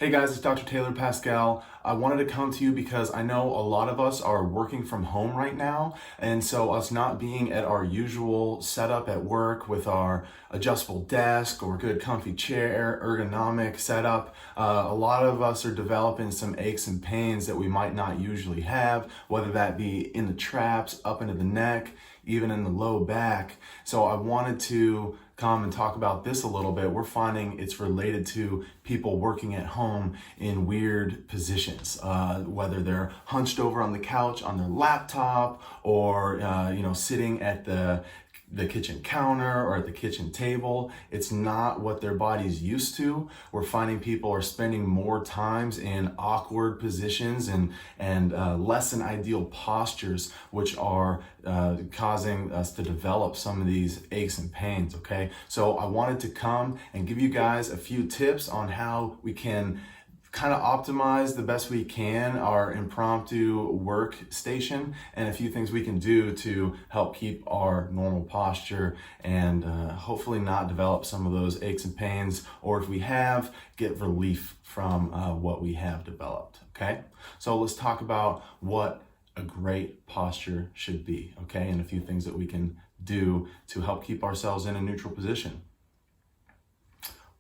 Hey guys, it's Dr. Taylor Pascal. I wanted to come to you because I know a lot of us are working from home right now, and so us not being at our usual setup at work with our adjustable desk or good comfy chair, ergonomic setup, a lot of us are developing some aches and pains that we might not usually have, whether that be in the traps, up into the neck, even in the low back. So I wanted to come and talk about this a little bit. We're finding it's related to people working at home in weird positions, whether they're hunched over on the couch on their laptop or sitting at the kitchen counter or at the kitchen table. It's not what their body's used to. We're finding people are spending more times in awkward positions and less than ideal postures, which are causing us to develop some of these aches and pains, okay? So I wanted to come and give you guys a few tips on how we can kind of optimize the best we can our impromptu workstation, and a few things we can do to help keep our normal posture and hopefully not develop some of those aches and pains, or if we have, get relief from what we have developed, okay? So let's talk about what a great posture should be, okay? And a few things that we can do to help keep ourselves in a neutral position.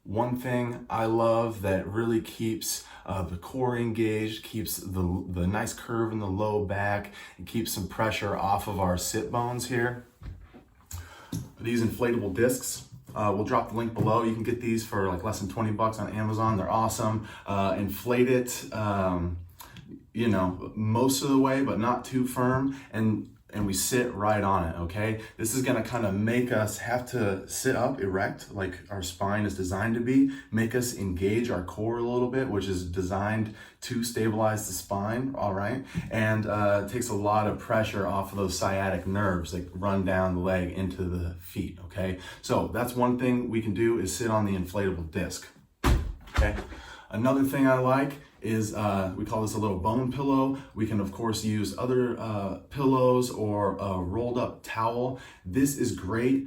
One thing I love that really keeps the core engaged, keeps the nice curve in the low back, and keeps some pressure off of our sit bones here. These inflatable discs. We'll drop the link below. You can get these for like less than 20 bucks on Amazon. They're awesome. Inflate it, most of the way, but not too firm. And we sit right on it, okay? This is gonna kind of make us have to sit up erect like our spine is designed to be, make us engage our core a little bit, which is designed to stabilize the spine, all right? And it takes a lot of pressure off of those sciatic nerves that run down the leg into the feet, okay? So that's one thing we can do is sit on the inflatable disc, okay? Another thing I like is we call this a little bone pillow. We can of course use other pillows or a rolled up towel. This is great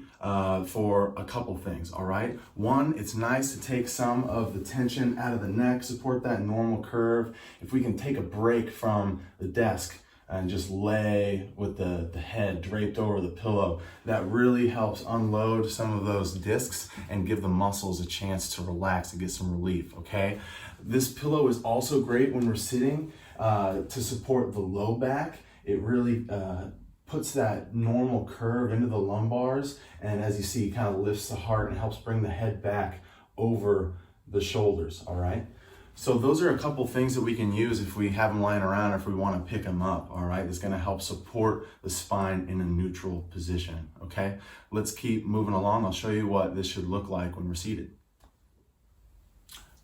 for a couple things, all right? One, it's nice to take some of the tension out of the neck, support that normal curve. If we can take a break from the desk and just lay with the head draped over the pillow, that really helps unload some of those discs and give the muscles a chance to relax and get some relief, okay? This pillow is also great when we're sitting to support the low back. It really puts that normal curve into the lumbars, and as you see, kind of lifts the heart and helps bring the head back over the shoulders, all right? So those are a couple things that we can use if we have them lying around or if we want to pick them up, all right? It's going to help support the spine in a neutral position, okay? Let's keep moving along. I'll show you what this should look like when we're seated.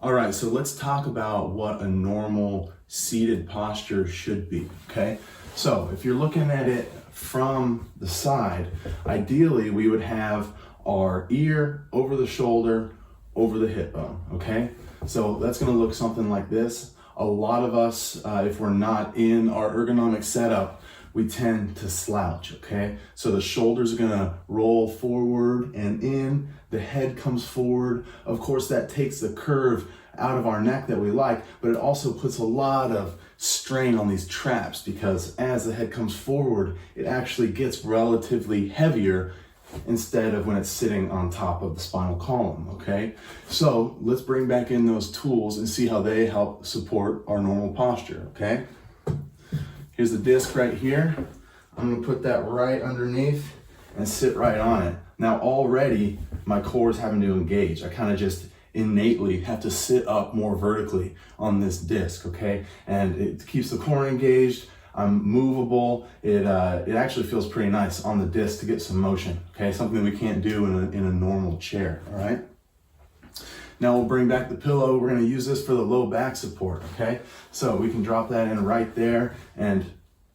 All right, so let's talk about what a normal seated posture should be, okay? So if you're looking at it from the side, ideally we would have our ear over the shoulder, over the hip bone, okay? So that's gonna look something like this. A lot of us, if we're not in our ergonomic setup, we tend to slouch, okay? So the shoulders are gonna roll forward and in, the head comes forward. Of course, that takes the curve out of our neck that we like, but it also puts a lot of strain on these traps because as the head comes forward, it actually gets relatively heavier instead of when it's sitting on top of the spinal column, okay? So let's bring back in those tools and see how they help support our normal posture, okay? Here's the disc right here. I'm gonna put that right underneath and sit right on it. Now already my core is having to engage. I kind of just innately have to sit up more vertically on this disc, okay? And it keeps the core engaged. I'm movable. It actually feels pretty nice on the disc to get some motion, okay? Something we can't do in a normal chair, all right? Now we'll bring back the pillow. We're gonna use this for the low back support, okay? So we can drop that in right there, and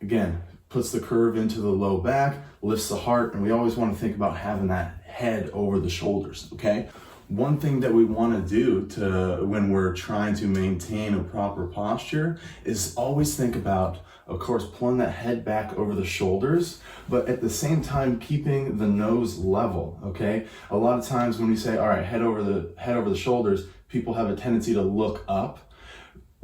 again, puts the curve into the low back, lifts the heart, and we always wanna think about having that head over the shoulders, okay? One thing that we want to do when we're trying to maintain a proper posture is always think about, of course, pulling that head back over the shoulders, but at the same time keeping the nose level, okay? A lot of times when we say, all right, head over the shoulders, people have a tendency to look up.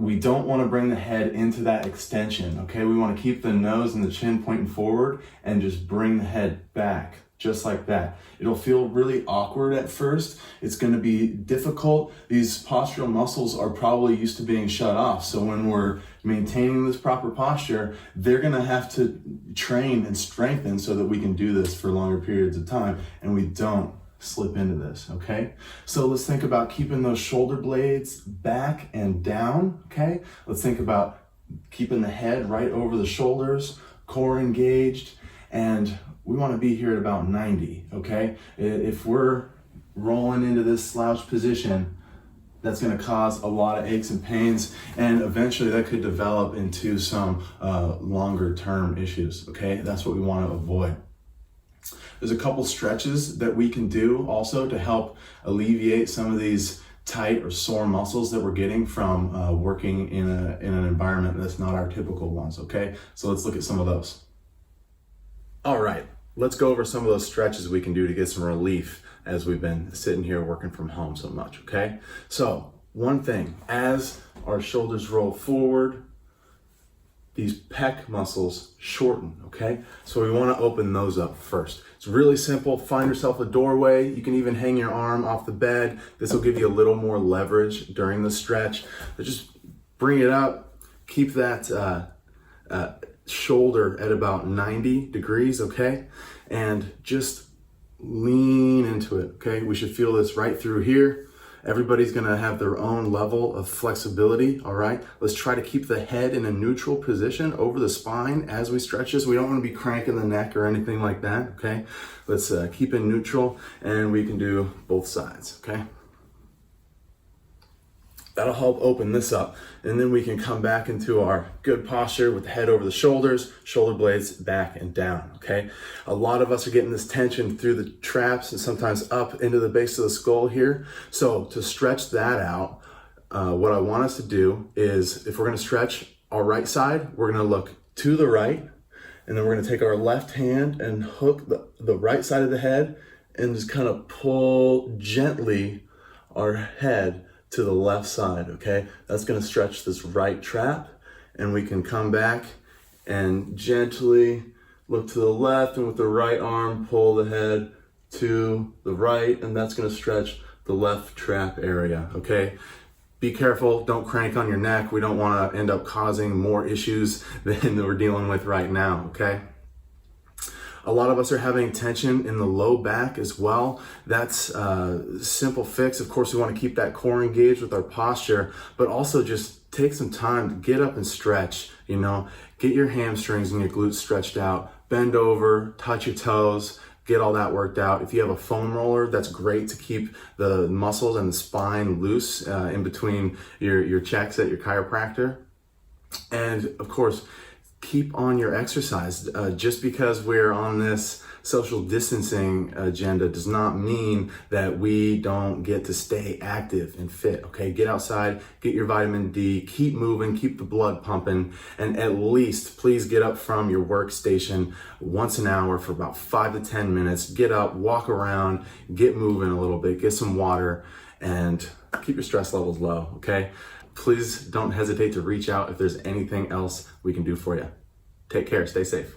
we don't want to bring the head into that extension, okay? We want to keep the nose and the chin pointing forward and just bring the head back, just like that. It'll feel really awkward at first. It's going to be difficult. These postural muscles are probably used to being shut off. So when we're maintaining this proper posture, they're going to have to train and strengthen so that we can do this for longer periods of time and we don't slip into this, okay? So let's think about keeping those shoulder blades back and down, okay? Let's think about keeping the head right over the shoulders, core engaged, and we want to be here at about 90, okay? If we're rolling into this slouch position, that's going to cause a lot of aches and pains, and eventually that could develop into some longer term issues, okay? That's what we want to avoid. There's a couple stretches that we can do also to help alleviate some of these tight or sore muscles that we're getting from working in an environment that's not our typical ones, okay? So let's look at some of those. All right, let's go over some of those stretches we can do to get some relief as we've been sitting here working from home so much, okay? So one thing, as our shoulders roll forward, these pec muscles shorten, okay? So we want to open those up first. It's really simple. Find yourself a doorway. You can even hang your arm off the bed. This will give you a little more leverage during the stretch. But just bring it up. Keep that shoulder at about 90 degrees, okay? And just lean into it, okay? We should feel this right through here. Everybody's gonna have their own level of flexibility, all right? Let's try to keep the head in a neutral position over the spine as we stretch this. We don't wanna be cranking the neck or anything like that, okay? Let's keep it neutral, and we can do both sides, okay? That'll help open this up, and then we can come back into our good posture with the head over the shoulders, shoulder blades back and down, okay? A lot of us are getting this tension through the traps and sometimes up into the base of the skull here. So to stretch that out, what I want us to do is, if we're gonna stretch our right side, we're gonna look to the right, and then we're gonna take our left hand and hook the right side of the head and just kind of pull gently our head to the left side, okay? That's gonna stretch this right trap, and we can come back and gently look to the left, and with the right arm, pull the head to the right, and that's gonna stretch the left trap area, okay? Be careful, don't crank on your neck. We don't wanna end up causing more issues than we're dealing with right now, okay? A lot of us are having tension in the low back as well. That's a simple fix. Of course, we want to keep that core engaged with our posture, but also just take some time to get up and stretch, you know, get your hamstrings and your glutes stretched out, bend over, touch your toes, get all that worked out. If you have a foam roller, that's great to keep the muscles and the spine loose in between your checks at your chiropractor. And of course, keep on your exercise. Just because we're on this social distancing agenda does not mean that we don't get to stay active and fit, okay? Get outside, get your vitamin D, keep moving, keep the blood pumping, and at least please get up from your workstation once an hour for about 5 to 10 minutes. Get up, walk around, get moving a little bit, get some water, and keep your stress levels low, okay? Please don't hesitate to reach out if there's anything else we can do for you. Take care, stay safe.